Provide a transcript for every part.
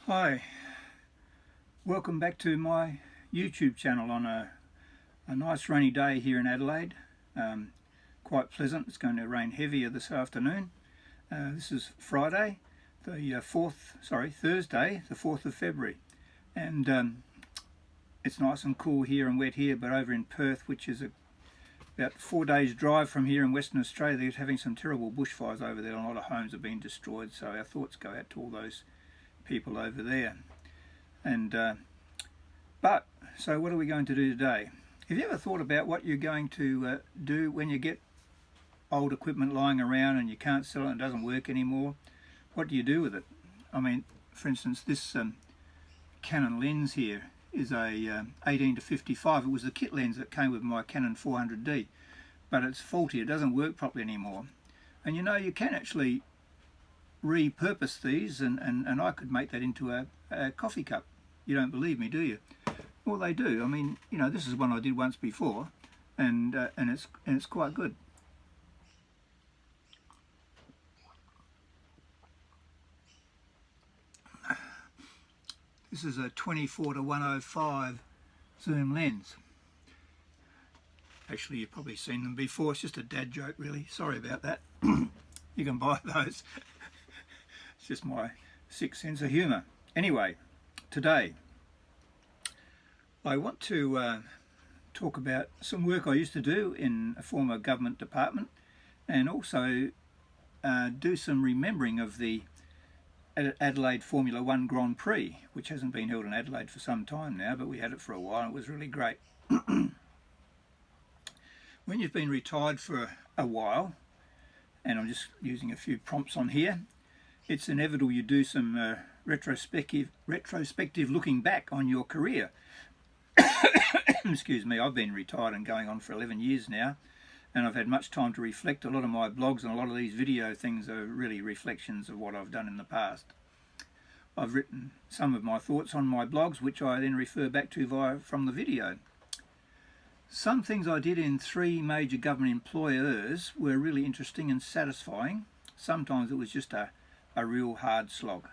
Hi, welcome back to my YouTube channel on a nice rainy day here in Adelaide. Quite pleasant. It's going to rain heavier this afternoon. This is Friday, the Thursday, the 4th of February, and it's nice and cool here and wet here. But over in Perth, which is about 4 days drive from here in Western Australia, they're having some terrible bushfires over there. A lot of homes have been destroyed, so our thoughts go out to all those people over there. And so what are we going to do today? Have you ever thought about what you're going to do when you get old equipment lying around and you can't sell it and it doesn't work anymore? What do you do with it? I mean, for instance, this Canon lens here is a 18 to 55. It was the kit lens that came with my Canon 400D, but it's faulty. It doesn't work properly anymore. And you know, you can actually repurpose these, and I could make that into a coffee cup. You don't believe me, do you? Well, they do. I mean, you know, this is one I did once before, and it's quite good. This is a 24 to 105 zoom lens. Actually, you've probably seen them before. It's just a dad joke, really. Sorry about that. You can buy those. It's just my sick sense of humour. Anyway, today I want to talk about some work I used to do in a former government department, and also do some remembering of the Adelaide Formula 1 Grand Prix, which hasn't been held in Adelaide for some time now, but we had it for a while and it was really great. When you've been retired for a while, and I'm just using a few prompts on here, it's inevitable you do some retrospective looking back on your career. Excuse me, I've been retired and going on for 11 years now, and I've had much time to reflect. A lot of my blogs and a lot of these video things are really reflections of what I've done in the past. I've written some of my thoughts on my blogs, which I then refer back to from the video. Some things I did in 3 major government employers were really interesting and satisfying. Sometimes it was just a real hard slog.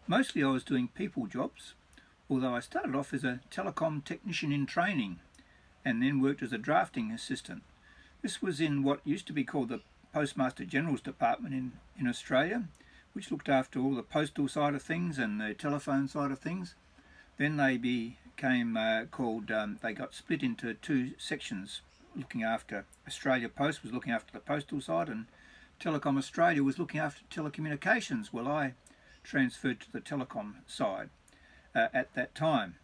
Mostly I was doing people jobs, although I started off as a telecom technician in training and then worked as a drafting assistant. This was in what used to be called the Postmaster General's Department in Australia, which looked after all the postal side of things and the telephone side of things. Then they became they got split into 2 sections, looking after Australia Post was looking after the postal side, and Telecom Australia was looking after telecommunications. Well, I transferred to the telecom side at that time.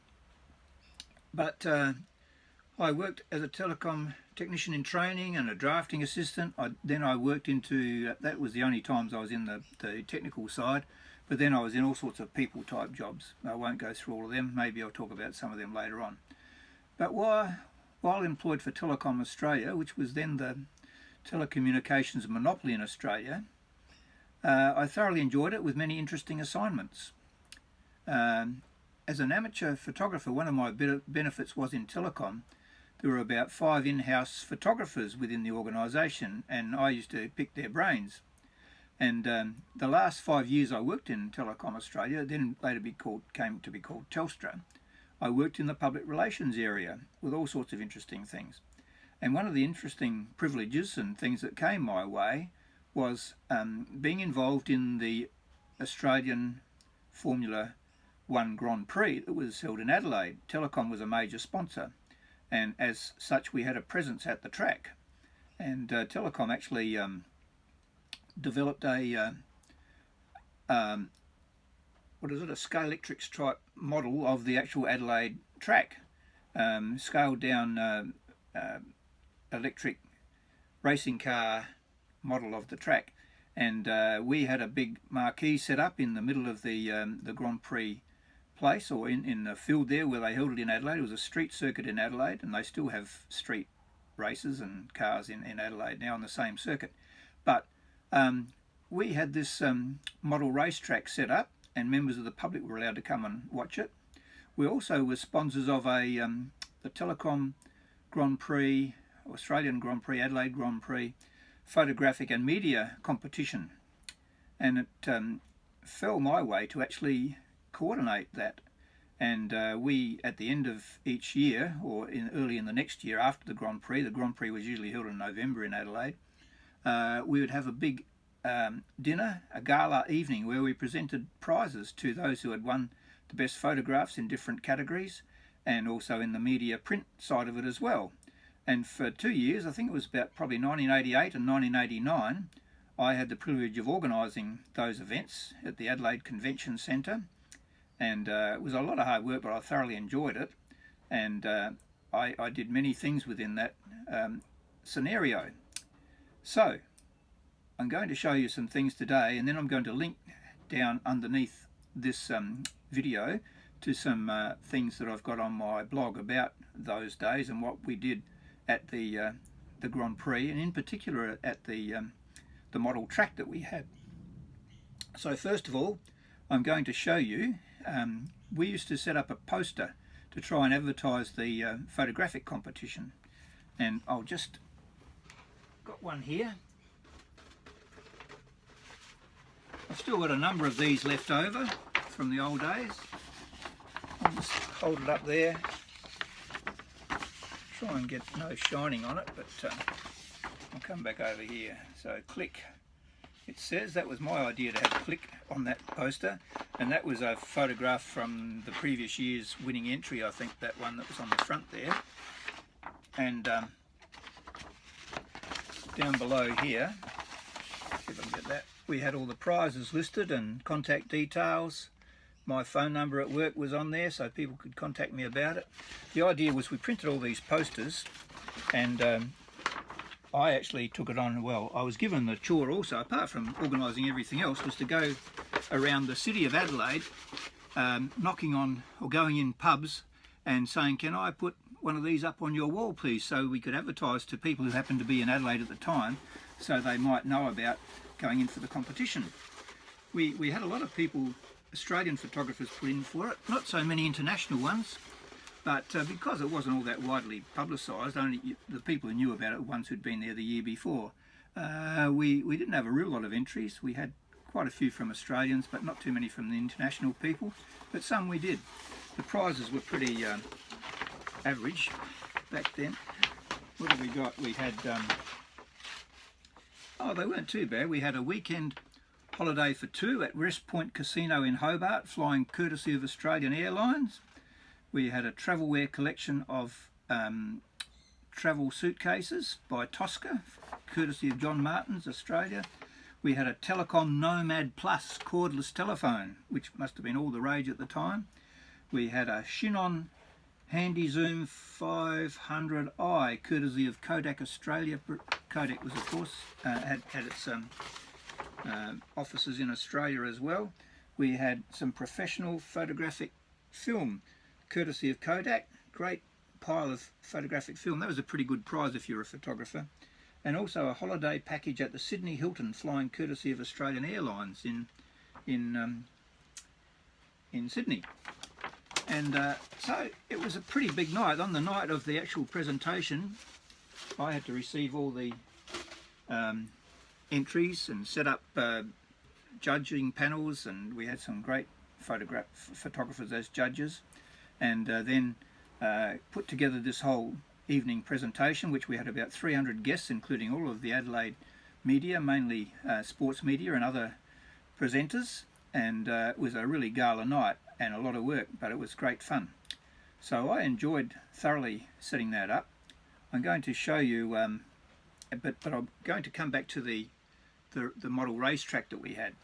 But I worked as a telecom technician in training and a drafting assistant. Then I worked into, that was the only times I was in the technical side, but then I was in all sorts of people type jobs. I won't go through all of them. Maybe I'll talk about some of them later on. But while employed for Telecom Australia, which was then the telecommunications monopoly in Australia, I thoroughly enjoyed it with many interesting assignments. As an amateur photographer, one of my benefits was in telecom. There were about 5 in-house photographers within the organisation, and I used to pick their brains. And the last 5 years I worked in Telecom Australia, then later came to be called Telstra, I worked in the public relations area with all sorts of interesting things. And one of the interesting privileges and things that came my way was being involved in the Australian Formula 1 Grand Prix that was held in Adelaide. Telecom was a major sponsor, and as such we had a presence at the track. And Telecom actually developed a Scalextric type model of the actual Adelaide track, scaled down electric racing car model of the track, and we had a big marquee set up in the middle of the Grand Prix place, or in the field there where they held it in Adelaide. It was a street circuit in Adelaide, and they still have street races and cars in Adelaide now on the same circuit. But we had this model racetrack set up, and members of the public were allowed to come and watch it. We also were sponsors of the Telecom Grand Prix, Australian Grand Prix, Adelaide Grand Prix photographic and media competition, and it fell my way to actually coordinate that. And we, at the end of each year, or early in the next year after the Grand Prix was usually held in November in Adelaide, we would have a big dinner, a gala evening, where we presented prizes to those who had won the best photographs in different categories, and also in the media print side of it as well. And for 2 years, I think it was about probably 1988 and 1989, I had the privilege of organising those events at the Adelaide Convention Centre. And it was a lot of hard work, but I thoroughly enjoyed it. And I did many things within that scenario. So I'm going to show you some things today, and then I'm going to link down underneath this video to some things that I've got on my blog about those days and what we did at the Grand Prix, and in particular at the model track that we had. So first of all, I'm going to show you, we used to set up a poster to try and advertise the photographic competition, and I'll just got one here. I've still got a number of these left over from the old days. I'll just hold it up there, try and get no shining on it, but I'll come back over here. So click, it says, that was my idea to have a click on that poster, and that was a photograph from the previous year's winning entry, I think, that one that was on the front there. And down below here, see if I can get that, we had all the prizes listed and contact details. My phone number at work was on there so people could contact me about it. The idea was we printed all these posters, and I actually took it on. Well, I was given the chore also, apart from organising everything else, was to go around the city of Adelaide, knocking on or going in pubs and saying, can I put one of these up on your wall please, so we could advertise to people who happened to be in Adelaide at the time, so they might know about going in for the competition. We had a lot of people, Australian photographers, put in for it, not so many international ones, but because it wasn't all that widely publicised, only the people who knew about it were ones who'd been there the year before. We didn't have a real lot of entries. We had quite a few from Australians, but not too many from the international people, but some we did. The prizes were pretty average back then. What have we got? We had, oh, they weren't too bad. We had a weekend holiday for two at Rest Point Casino in Hobart, flying courtesy of Australian Airlines. We had a travelware collection of travel suitcases by Tosca, courtesy of John Martins, Australia. We had a Telecom Nomad Plus cordless telephone, which must have been all the rage at the time. We had a Chinon Handy Zoom 500i, courtesy of Kodak Australia. Kodak was, of course, had its offices in Australia as well. We had some professional photographic film, courtesy of Kodak. Great pile of photographic film. That was a pretty good prize if you're a photographer. And also a holiday package at the Sydney Hilton, flying courtesy of Australian Airlines in Sydney. And so it was a pretty big night. On the night of the actual presentation, I had to receive all the entries and set up judging panels, and we had some great photographers as judges, and then put together this whole evening presentation, which we had about 300 guests, including all of the Adelaide media, mainly sports media and other presenters, and it was a really gala night and a lot of work, but it was great fun. So I enjoyed thoroughly setting that up. I'm going to show you, but I'm going to come back to the model racetrack that we had.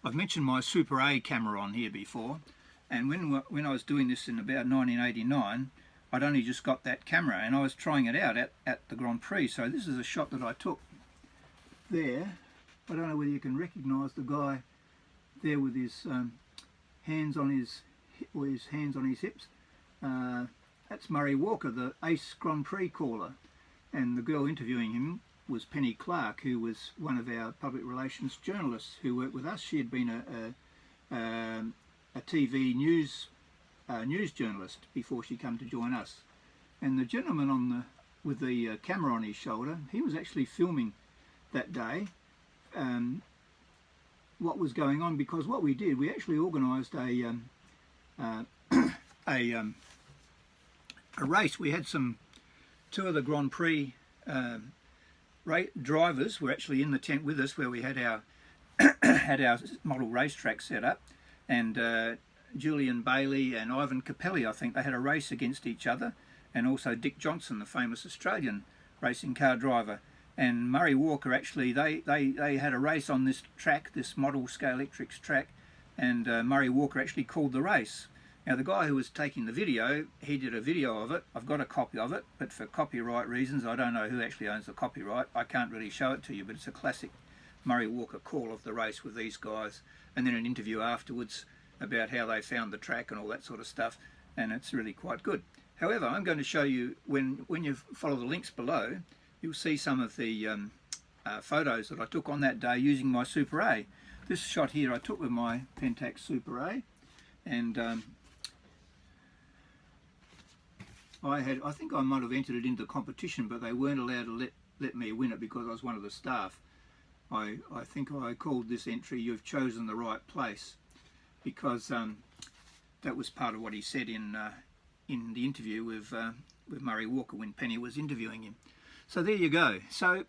I've mentioned my Super A camera on here before, and when I was doing this in about 1989, I'd only just got that camera and I was trying it out at the Grand Prix. So this is a shot that I took there. I don't know whether you can recognise the guy there with his hands on his hips. That's Murray Walker, the ace Grand Prix caller, and the girl interviewing him was Penny Clark, who was one of our public relations journalists who worked with us. She had been a TV news journalist before she came to join us. And the gentleman with the camera on his shoulder, he was actually filming that day, what was going on, because what we did, we actually organised a race. We had two of the Grand Prix drivers were actually in the tent with us, where we had our had our model racetrack set up, and Julian Bailey and Ivan Capelli, I think they had a race against each other, and also Dick Johnson, the famous Australian racing car driver, and Murray Walker. Actually, they had a race on this track, this model Scalextric track, and Murray Walker actually called the race. Now, the guy who was taking the video, he did a video of it. I've got a copy of it, but for copyright reasons, I don't know who actually owns the copyright. I can't really show it to you, but it's a classic Murray Walker call of the race with these guys, and then an interview afterwards about how they found the track and all that sort of stuff, and it's really quite good. However, I'm going to show you, when you follow the links below, you'll see some of the photos that I took on that day using my Super A. This shot here I took with my Pentax Super A, and I think I might have entered it into competition, but they weren't allowed to let me win it because I was one of the staff. I think I called this entry, "You've chosen the right place," because that was part of what he said in the interview with Murray Walker when Penny was interviewing him. So there you go. So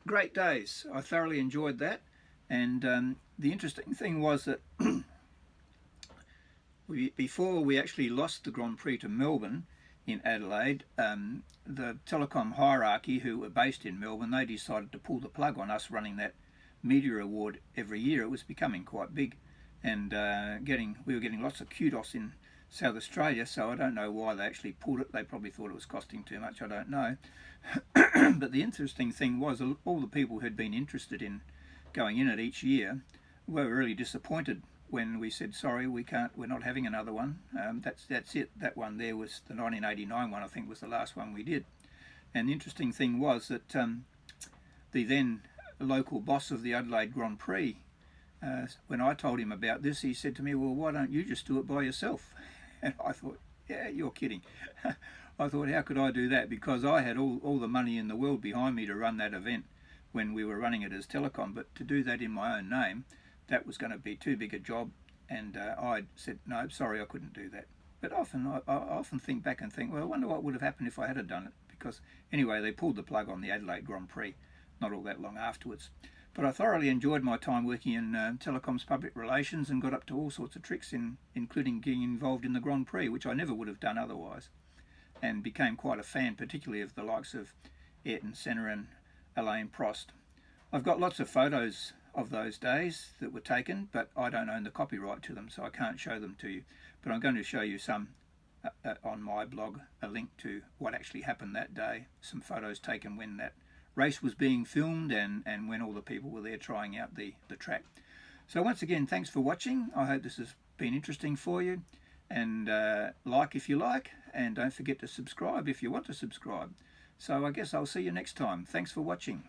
great days. I thoroughly enjoyed that, and the interesting thing was that before we actually lost the Grand Prix to Melbourne in Adelaide, the Telecom hierarchy, who were based in Melbourne, they decided to pull the plug on us running that media award every year. It was becoming quite big, and we were getting lots of kudos in South Australia, so I don't know why they actually pulled it. They probably thought it was costing too much, I don't know. But the interesting thing was, all the people who had been interested in going in it each year were really disappointed when we said, sorry, we're not having another one. That's it. That one there was the 1989 one, I think, was the last one we did. And the interesting thing was that the then local boss of the Adelaide Grand Prix, when I told him about this, he said to me, well, why don't you just do it by yourself? And I thought, yeah, you're kidding. I thought, how could I do that? Because I had all the money in the world behind me to run that event when we were running it as Telecom, but to do that in my own name, that was going to be too big a job, and I said, no, sorry, I couldn't do that. But I often think back and think, well, I wonder what would have happened if I had done it, because anyway, they pulled the plug on the Adelaide Grand Prix not all that long afterwards. But I thoroughly enjoyed my time working in Telecom's public relations, and got up to all sorts of tricks, including getting involved in the Grand Prix, which I never would have done otherwise, and became quite a fan, particularly of the likes of Ayrton Senna and Alain Prost. I've got lots of photos of those days that were taken, but I don't own the copyright to them, so I can't show them to you. But I'm going to show you some on my blog, a link to what actually happened that day, some photos taken when that race was being filmed, and when all the people were there trying out the track. So once again, thanks for watching. I hope this has been interesting for you, and like if you like, and don't forget to subscribe if you want to subscribe. So I guess I'll see you next time. Thanks for watching.